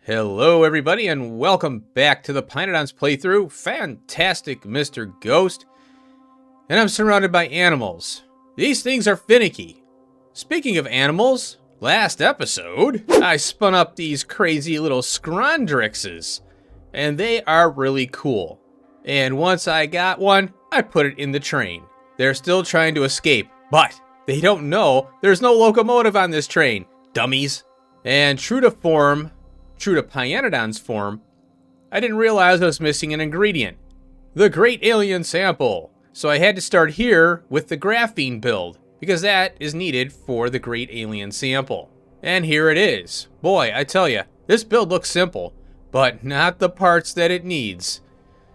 Hello everybody and welcome back to the pYanodons playthrough. Fantastic Mr. Ghost. And I'm surrounded by animals. These things are finicky. Speaking of animals, last episode, I spun up these crazy little scrondrixes. And they are really cool. And once I got one, I put it in the train. They're still trying to escape, but they don't know there's no locomotive on this train, dummies. And true to pYanodons form, I didn't realize I was missing an ingredient, the Great Alien Sample. So I had to start here with the graphene build, because that is needed for the Great Alien Sample. And here it is. Boy, I tell you, this build looks simple, but not the parts that it needs.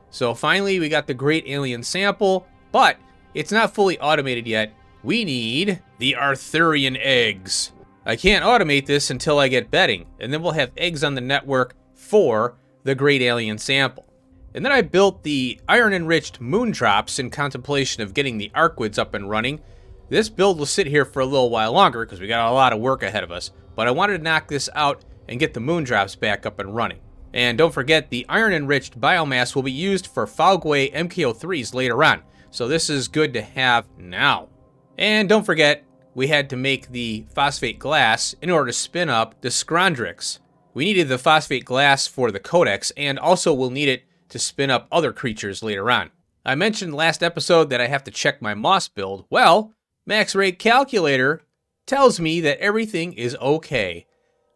So finally we got the Great Alien Sample, but it's not fully automated yet. We need the Arthurian eggs. I can't automate this until I get bedding, and then we'll have eggs on the network for the Great Alien Sample. And then I built the iron-enriched moondrops in contemplation of getting the Arqads up and running. This build will sit here for a little while longer because we got a lot of work ahead of us, but I wanted to knock this out and get the moondrops back up and running. And don't forget, the iron-enriched biomass will be used for Falgway MK03s later on, so this is good to have now. And don't forget, we had to make the phosphate glass in order to spin up the scrondrix. We needed the phosphate glass for the codex, and also we'll need it to spin up other creatures later on. I mentioned last episode that I have to check my moss build. Well, Max Rate Calculator tells me that everything is okay.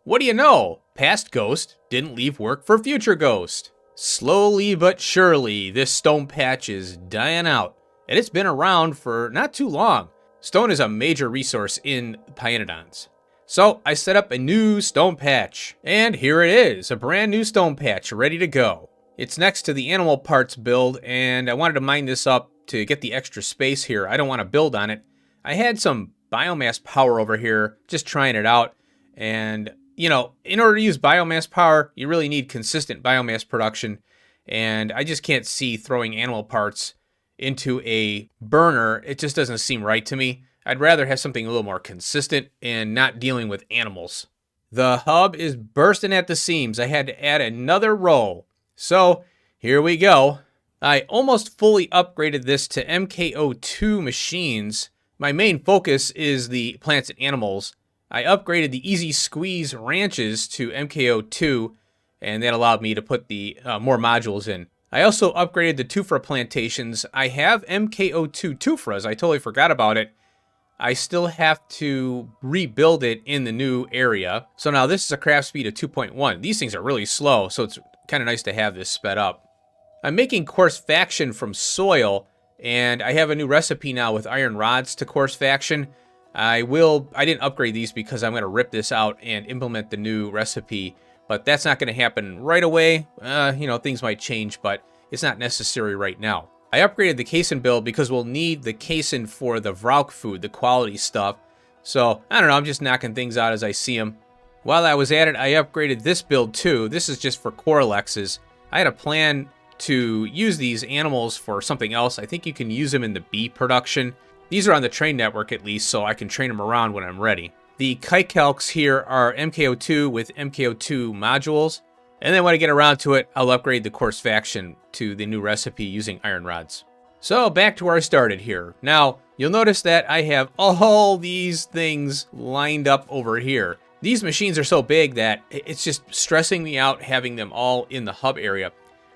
What do you know? Past Ghost didn't leave work for future Ghost. Slowly but surely, this stone patch is dying out, and it's been around for not too long. Stone is a major resource in pYanodons. So I set up a new stone patch, and here it is, a brand new stone patch ready to go. It's next to the animal parts build, and I wanted to mine this up to get the extra space here. I don't want to build on it. I had some biomass power over here, just trying it out, and you know, in order to use biomass power, you really need consistent biomass production, and I just can't see throwing animal parts into a burner. It just doesn't seem right to me. I'd rather have something a little more consistent and not dealing with animals. The hub is bursting at the seams. I had to add another row. So here we go. I almost fully upgraded this to MK02 machines. My main focus is the plants and animals. I upgraded the Easy Squeeze ranches to MK02, and that allowed me to put the more modules in. I also upgraded the Tufra plantations. I have MK02 Tufras. I totally forgot about it. I still have to rebuild it in the new area. So now this is a craft speed of 2.1. These things are really slow, so it's kind of nice to have this sped up. I'm making coarse faction from soil, and I have a new recipe now with iron rods to coarse faction. I didn't upgrade these because I'm going to rip this out and implement the new recipe. But that's not going to happen right away. You know, things might change, but it's not necessary right now. I upgraded the casein build because we'll need the casein for the Vrauk food, the quality stuff. So, I don't know, I'm just knocking things out as I see them. While I was at it, I upgraded this build too. This is just for Coralexes. I had a plan to use these animals for something else. I think you can use them in the bee production. These are on the train network at least, so I can train them around when I'm ready. The Kykelks here are MK02 with MK02 modules. And then when I get around to it, I'll upgrade the coarse faction to the new recipe using iron rods. So back to where I started here. Now, you'll notice that I have all these things lined up over here. These machines are so big that it's just stressing me out having them all in the hub area.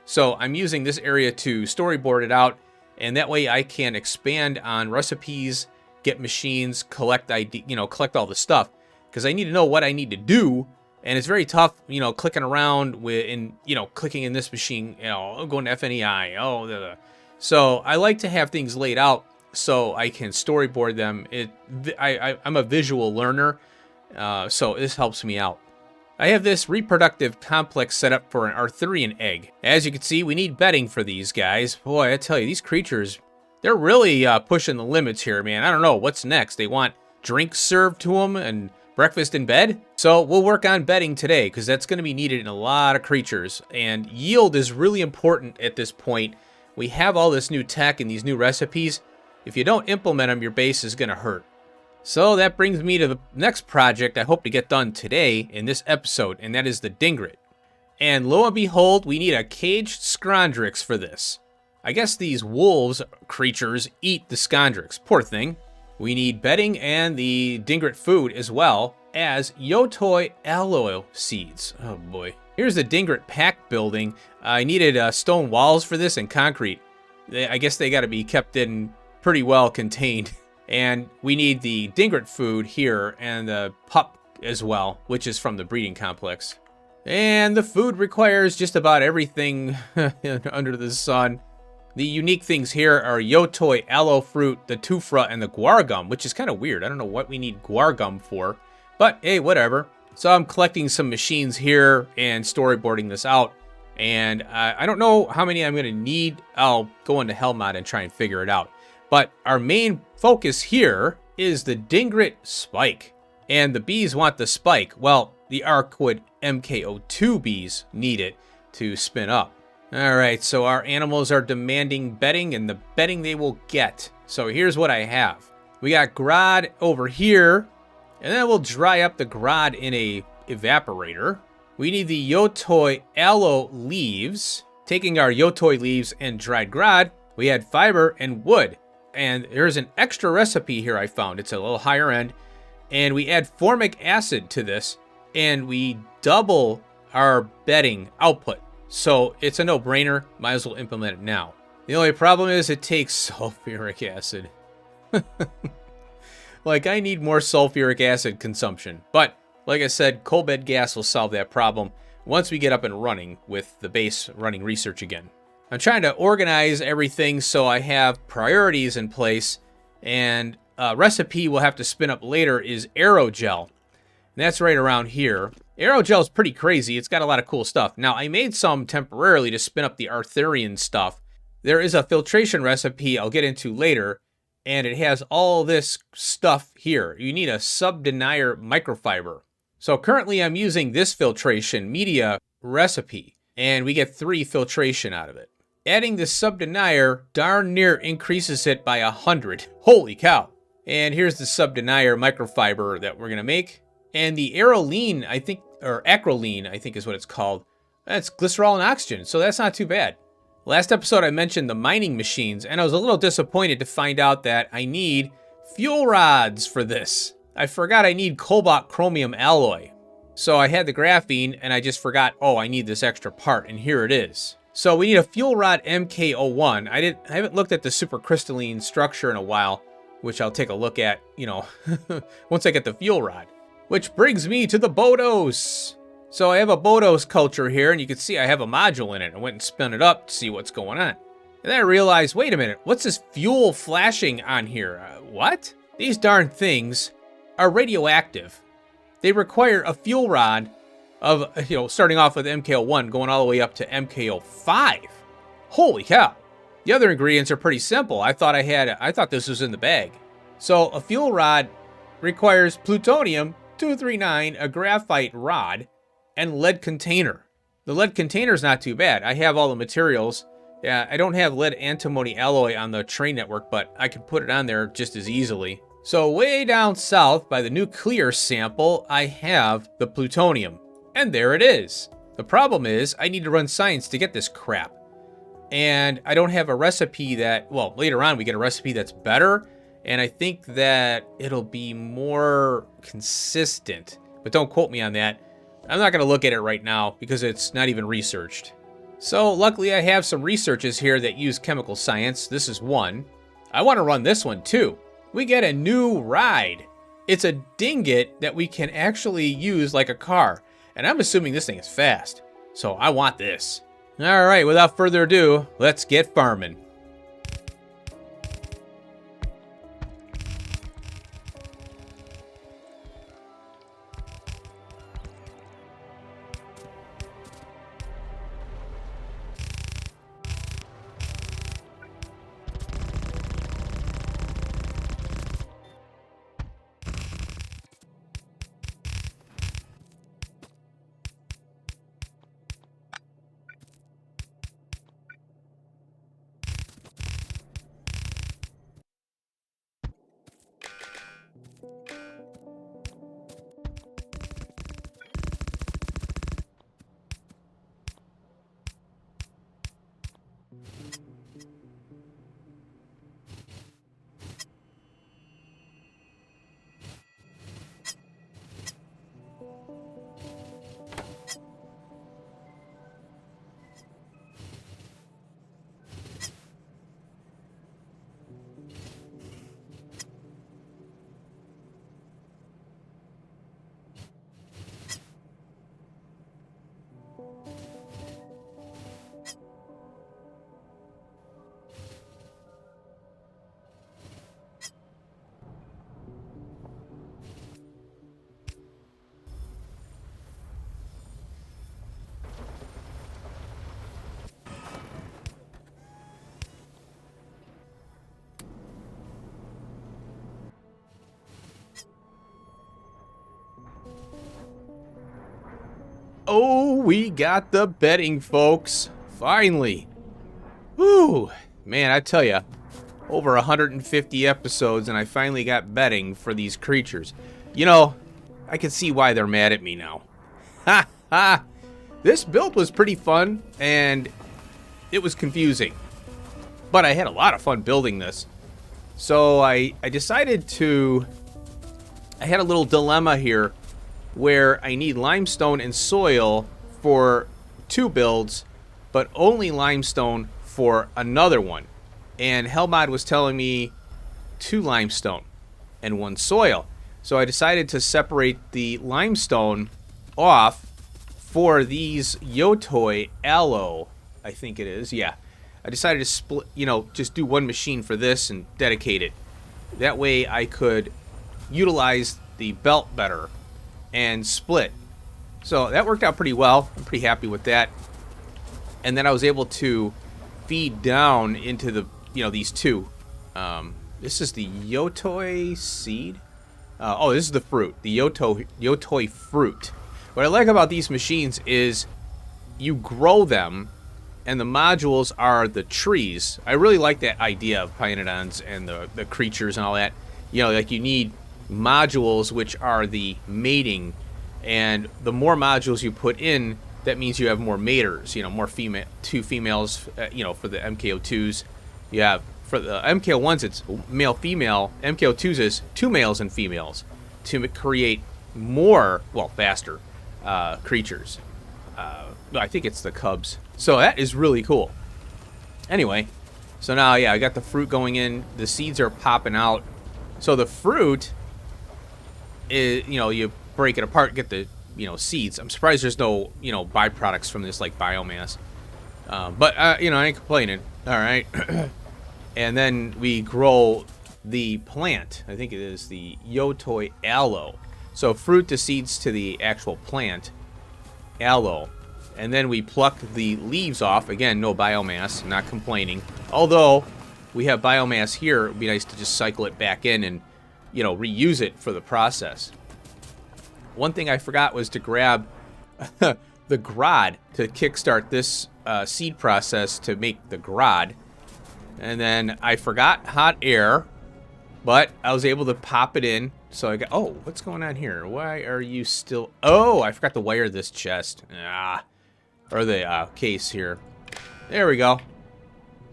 So I'm using this area to storyboard it out, and that way I can expand on recipes, get machines, collect all the stuff, because I need to know what I need to do, and it's very tough, clicking around clicking in this machine, going to FNEI, So I like to have things laid out so I can storyboard them. I'm a visual learner, so this helps me out. I have this reproductive complex set up for an Arthurian egg. As you can see, we need bedding for these guys. Boy, I tell you, these creatures, they're really pushing the limits here, man. I don't know what's next. They want drinks served to them and breakfast in bed. So we'll work on bedding today because that's going to be needed in a lot of creatures. And yield is really important at this point. We have all this new tech and these new recipes. If you don't implement them, your base is going to hurt. So that brings me to the next project I hope to get done today in this episode, and that is the Dingrit. And lo and behold, we need a caged Scrondrix for this. I guess these wolves creatures eat the Scrondrix. Poor thing. We need bedding and the Dingret food as well as Yotoi alloy seeds. Oh boy. Here's the Dingret pack building. I needed stone walls for this and concrete. I guess they got to be kept in pretty well contained. And we need the Dingret food here and the pup as well, which is from the breeding complex. And the food requires just about everything under the sun. The unique things here are Yotoi aloe fruit, the Tufra, and the guar gum, which is kind of weird. I don't know what we need guar gum for, but hey, whatever. So I'm collecting some machines here and storyboarding this out. And I don't know how many I'm going to need. I'll go into Hellmod and try and figure it out. But our main focus here is the Dingret spike. And the bees want the spike. Well, the Arqad MK02 bees need it to spin up. Alright, so our animals are demanding bedding, and the bedding they will get. So here's what I have. We got grod over here, and then we'll dry up the grod in a evaporator. We need the Yotoi aloe leaves. Taking our Yotoi leaves and dried grod, we had fiber and wood. And there's an extra recipe here I found. It's a little higher end. And we add formic acid to this, and we double our bedding output. So it's a no-brainer. Might as well implement it now. The only problem is it takes sulfuric acid. Like, I need more sulfuric acid consumption. But, like I said, coal bed gas will solve that problem once we get up and running with the base running research again. I'm trying to organize everything so I have priorities in place, and a recipe we'll have to spin up later is aerogel. And that's right around here. Aerogel is pretty crazy. It's got a lot of cool stuff. Now, I made some temporarily to spin up the Arthurian stuff. There is a filtration recipe I'll get into later, and it has all this stuff here. You need a sub-denier microfiber. So currently I'm using this filtration media recipe, and we get 3 filtration out of it. Adding the sub-denier darn near increases it by 100. Holy cow. And here's the sub-denier microfiber that we're going to make. And the aeroline, I think, or acroline, I think is what it's called. That's glycerol and oxygen, so that's not too bad. Last episode I mentioned the mining machines, and I was a little disappointed to find out that I need fuel rods for this. I forgot I need cobalt chromium alloy. So I had the graphene, and I just forgot, oh, I need this extra part, and here it is. So we need a fuel rod MK01. I haven't looked at the supercrystalline structure in a while, which I'll take a look at, you know, once I get the fuel rod. Which brings me to the Bodos. So I have a Bodos culture here, and you can see I have a module in it. I went and spun it up to see what's going on. And then I realized, wait a minute, what's this fuel flashing on here? What? These darn things are radioactive. They require a fuel rod of, you know, starting off with MK01, going all the way up to MK05. Holy cow. The other ingredients are pretty simple. I thought this was in the bag. So a fuel rod requires plutonium-239, a graphite rod, and lead container. The lead container is not too bad. I have all the materials. Yeah, I don't have lead antimony alloy on the train network, but I can put it on there just as easily. So way down south by the nuclear sample, I have the plutonium. And there it is. The problem is I need to run science to get this crap. And I don't have a recipe that, well, later on we get a recipe that's better. And I think that it'll be more consistent. But don't quote me on that. I'm not going to look at it right now because it's not even researched. So luckily I have some researches here that use chemical science. This is one. I want to run this one too. We get a new ride. It's a dinget that we can actually use like a car. And I'm assuming this thing is fast. So I want this. All right, without further ado, let's get farming. Oh, we got the bedding, folks. Finally. Whew. Man, I tell ya, over 150 episodes and I finally got bedding for these creatures. You know, I can see why they're mad at me now. Ha ha! This build was pretty fun and it was confusing. But I had a lot of fun building this. So I decided to... I had a little dilemma here where I need limestone and soil for 2 builds, but only limestone for another one. And Hellmod was telling me 2 limestone and 1 soil. So I decided to separate the limestone off for these Yotoi aloe, I think it is. Yeah. I decided to split, just do 1 machine for this and dedicate it. That way I could utilize the belt better and split. So that worked out pretty well. I'm pretty happy with that. And then I was able to feed down into the, these 2. This is the Yotoi seed. Oh, this is the fruit. The Yotoi fruit. What I like about these machines is you grow them and the modules are the trees. I really like that idea of pYanodons and the creatures and all that. Like you need modules which are the mating, and the more modules you put in, that means you have more maters, more 2 females, for the MK02s. You have, for the MK01s, it's male, female. MK02s is 2 males and females to create more, faster creatures. I think it's the cubs. So that is really cool. Anyway, so now, yeah, I got the fruit going in. The seeds are popping out. So the fruit is, you break it apart, get the, seeds. I'm surprised there's no, byproducts from this, like biomass. But, I ain't complaining. All right. And then we grow the plant. I think it is the Yotoi aloe. So fruit to seeds to the actual plant. Aloe. And then we pluck the leaves off. Again, no biomass. Not complaining. Although we have biomass here, it would be nice to just cycle it back in and, reuse it for the process. One thing I forgot was to grab the grod to kickstart this seed process to make the grod. And then I forgot hot air, but I was able to pop it in. So I got, oh, what's going on here? Why are you still, oh, I forgot to wire this chest. Or the case here. There we go.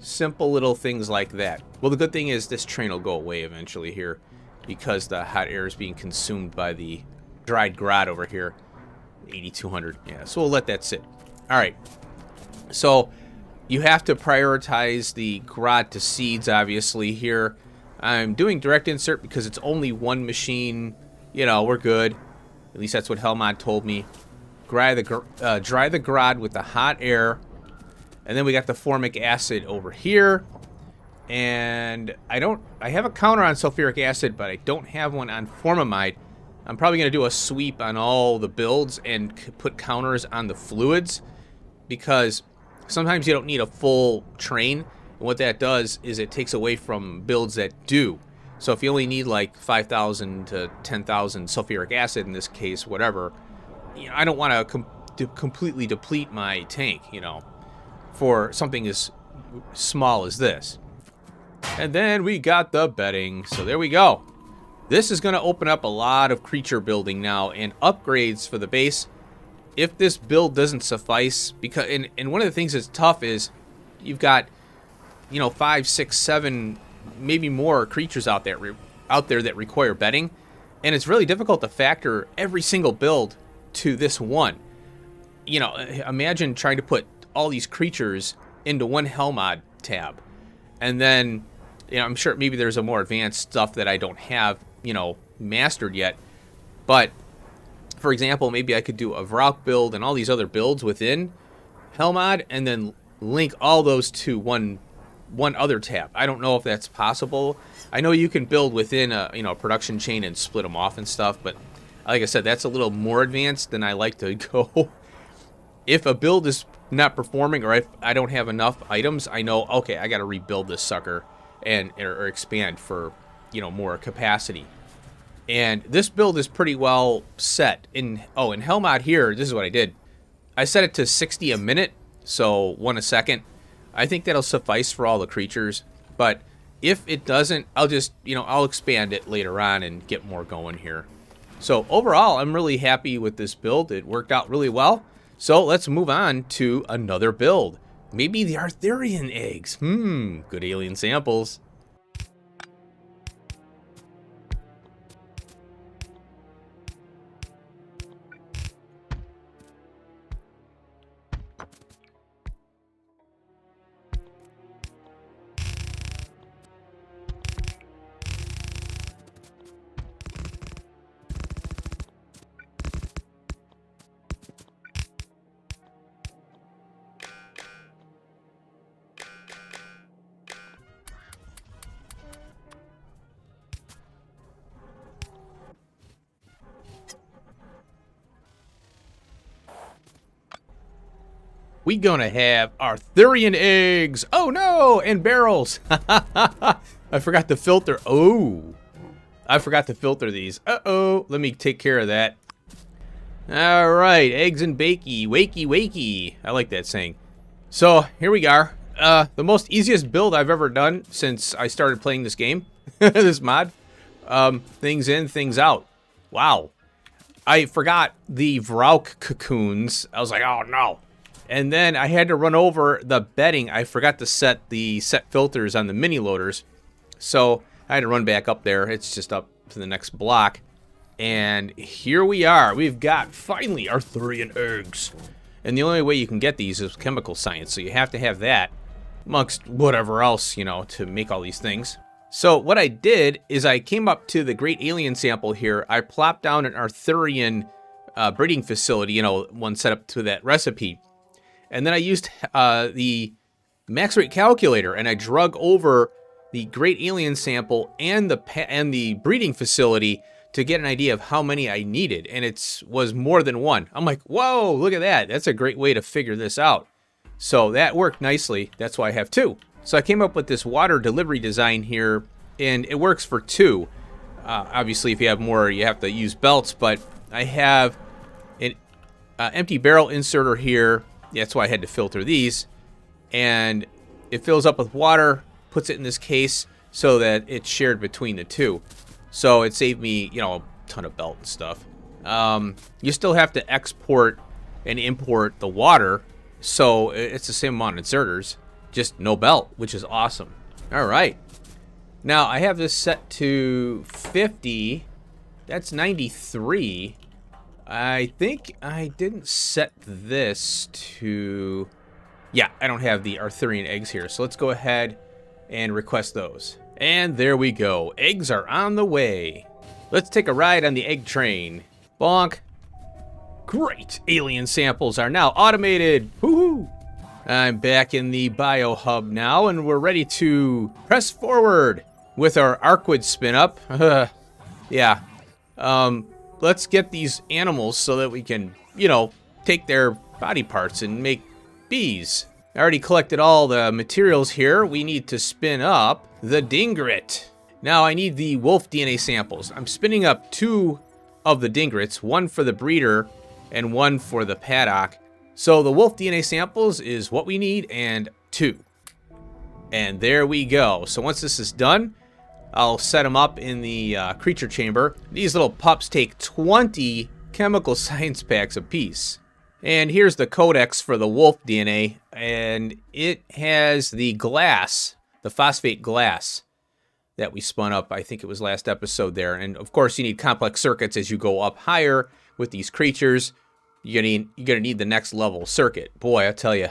Simple little things like that. Well, the good thing is this train will go away eventually here because the hot air is being consumed by the dried grod over here. 8200. Yeah, so we'll let that sit. All right. So you have to prioritize the grod to seeds, obviously, here. I'm doing direct insert because it's only 1 machine. We're good. At least that's what Hellmod told me. Dry the grod with the hot air. And then we got the formic acid over here. And I have a counter on sulfuric acid, but I don't have one on formamide. I'm probably going to do a sweep on all the builds and put counters on the fluids, because sometimes you don't need a full train. And what that does is it takes away from builds that do. So if you only need like 5,000 to 10,000 sulfuric acid, in this case, whatever, I don't want to completely deplete my tank, for something as small as this. And then we got the bedding. So there we go. This is going to open up a lot of creature building now and upgrades for the base. If this build doesn't suffice, because and one of the things that's tough is you've got 5, 6, 7, maybe more creatures out there that require bedding, and it's really difficult to factor every single build to this one. Imagine trying to put all these creatures into one Hellmod tab, and then I'm sure maybe there's a more advanced stuff that I don't have mastered yet, but for example, maybe I could do a Vrok build and all these other builds within Hellmod and then link all those to one other tab. I don't know if that's possible. I know you can build within a production chain and split them off and stuff, but like I said, that's a little more advanced than I like to go. If a build is not performing, or if I don't have enough items, I know, okay, I got to rebuild this sucker or expand for more capacity. And this build is pretty well set. In Hellmod here, this is what I did. I set it to 60 a minute, so 1 a second. I think that'll suffice for all the creatures, but if it doesn't, I'll just, I'll expand it later on and get more going here. So overall, I'm really happy with this build. It worked out really well. So let's move on to another build. Maybe the Arthurian eggs. Good alien samples. We gonna have Arthurian eggs. Oh no, and barrels. I forgot to filter. Oh, I forgot to filter these. Uh-oh, let me take care of that. All right, eggs and bakey, wakey, wakey. I like that saying. So here we are. The most easiest build I've ever done since I started playing this game, this mod. Things in, things out. Wow. I forgot the Vrauk cocoons. I was like, oh no. And then I had to run over the bedding. I forgot to set the filters on the mini loaders. So I had to run back up there. It's just up to the next block. And here we are. We've got, finally, Arthurian eggs. And the only way you can get these is chemical science. So you have to have that amongst whatever else, to make all these things. So what I did is I came up to the Great Alien sample here. I plopped down an Arthurian breeding facility, one set up to that recipe. And then I used the max rate calculator, and I drug over the Great Alien sample and the breeding facility to get an idea of how many I needed, and it was more than one. I'm like, whoa, look at that. That's a great way to figure this out. So that worked nicely. That's why I have 2. So I came up with this water delivery design here, and it works for 2. Obviously, if you have more, you have to use belts, but I have an empty barrel inserter here. That's why I had to filter these. And it fills up with water, puts it in this case so that it's shared between the 2. So it saved me, a ton of belt and stuff. You still have to export and import the water, so it's the same amount of inserters, just no belt, which is awesome. All right. Now, I have this set to 50. That's 93. I think I didn't set this to... Yeah, I don't have the Arthurian eggs here, so let's go ahead and request those. And there we go. Eggs are on the way. Let's take a ride on the egg train. Bonk. Great. Alien samples are now automated. Woohoo! I'm back in the biohub now, and we're ready to press forward with our Arqad spin up. Yeah. Let's get these animals so that we can, take their body parts and make bees. I already collected all the materials here. We need to spin up the Dingrit. Now I need the wolf DNA samples. I'm spinning up 2 of the Dingrits, 1 for the breeder and 1 for the paddock. So the wolf DNA samples is what we need, and 2. And there we go. So once this is done, I'll set them up in the creature chamber. These little pups take 20 chemical science packs apiece. And here's the codex for the wolf DNA, and it has the glass, the phosphate glass that we spun up. I think it was last episode there. And of course, you need complex circuits as you go up higher with these creatures. You're gonna need the next level circuit. Boy, I tell you,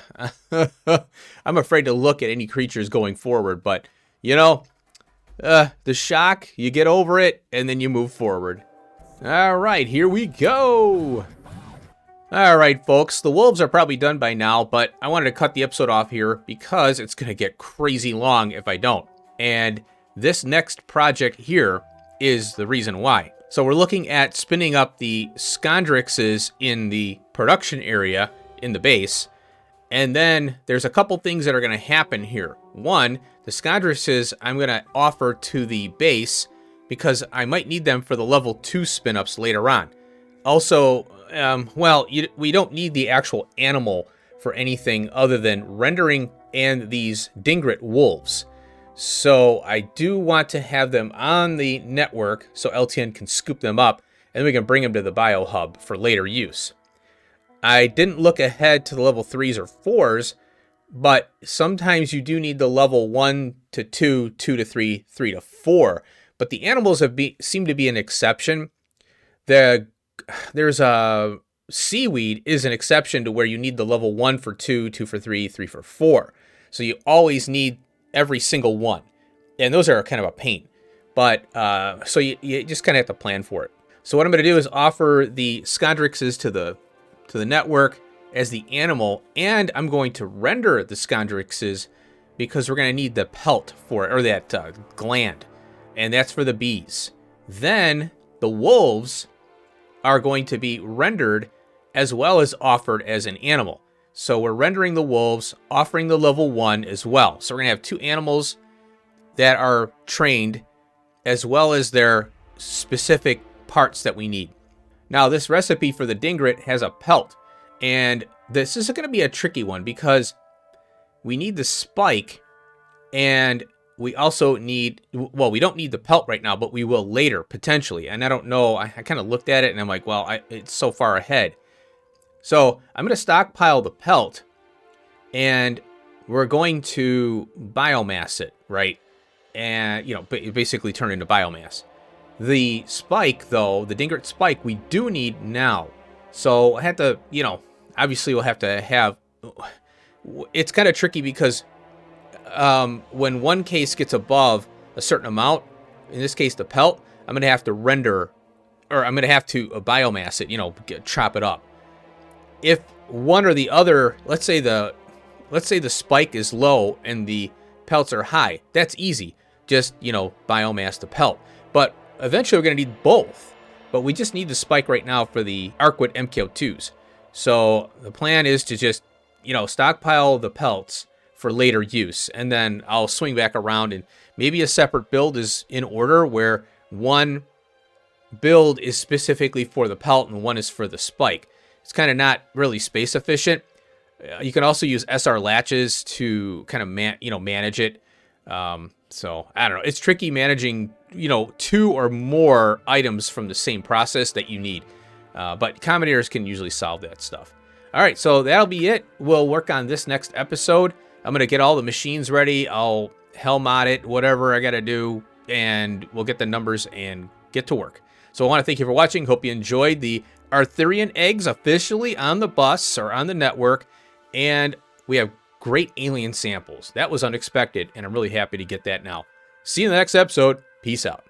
I'm afraid to look at any creatures going forward, but the shock, you get over it, and then you move forward. All right, here we go. All right, folks, the wolves are probably done by now, but I wanted to cut the episode off here because it's going to get crazy long if I don't. And this next project here is the reason why. So we're looking at spinning up the Scondrixes in the production area in the base. And then there's a couple things that are going to happen here. One, the Scondrixes I'm going to offer to the base because I might need them for the level 2 spin-ups later on. Also, well, we don't need the actual animal for anything other than rendering and these Dingret wolves. So I do want to have them on the network so LTN can scoop them up, and we can bring them to the biohub for later use. I didn't look ahead to the level 3s or 4s, but sometimes you do need the level 1 to 2, 2 to 3, 3 to 4. But the animals seem to be an exception. There's a seaweed is an exception to where you need the level 1 for 2, 2 for 3, 3 for 4. So you always need every single one. And those are kind of a pain. But so you just kind of have to plan for it. So what I'm going to do is offer the Skondrixes to the network as the animal, and I'm going to render the Skondrixes because we're going to need the pelt for it, or that gland, and that's for the bees. Then the wolves are going to be rendered as well as offered as an animal. So we're rendering the wolves, offering the level 1 as well. So we're going to have 2 animals that are trained as well as their specific parts that we need. Now, this recipe for the Dingret has a pelt, and this is going to be a tricky one because we need the spike, and we also need, well, we don't need the pelt right now, but we will later, potentially. And I don't know, I kind of looked at it, and I'm like, well, it's so far ahead. So I'm going to stockpile the pelt, and we're going to biomass it, right? And, basically turn it into biomass. The spike, though, the Dingret spike, we do need now. So I have to, obviously we'll have to have... It's kind of tricky because when one case gets above a certain amount, in this case the pelt, I'm going to have to render, or I'm going to have to biomass it, chop it up. If one or the other, let's say the spike is low and the pelts are high, that's easy. Just, biomass the pelt. But eventually we're going to need both, but we just need the spike right now for the Arqad MK02s. So the plan is to just, stockpile the pelts for later use, and then I'll swing back around, and maybe a separate build is in order where one build is specifically for the pelt and one is for the spike. It's kind of not really space efficient. You can also use SR latches to kind of manage it. So I don't know. It's tricky managing, 2 or more items from the same process that you need. But Commodores can usually solve that stuff. All right, so that'll be it. We'll work on this next episode. I'm going to get all the machines ready. I'll hell mod it, whatever I got to do, and we'll get the numbers and get to work. So I want to thank you for watching. Hope you enjoyed the Arthurian eggs officially on the bus or on the network. And we have great alien samples. That was unexpected, and I'm really happy to get that now. See you in the next episode. Peace out.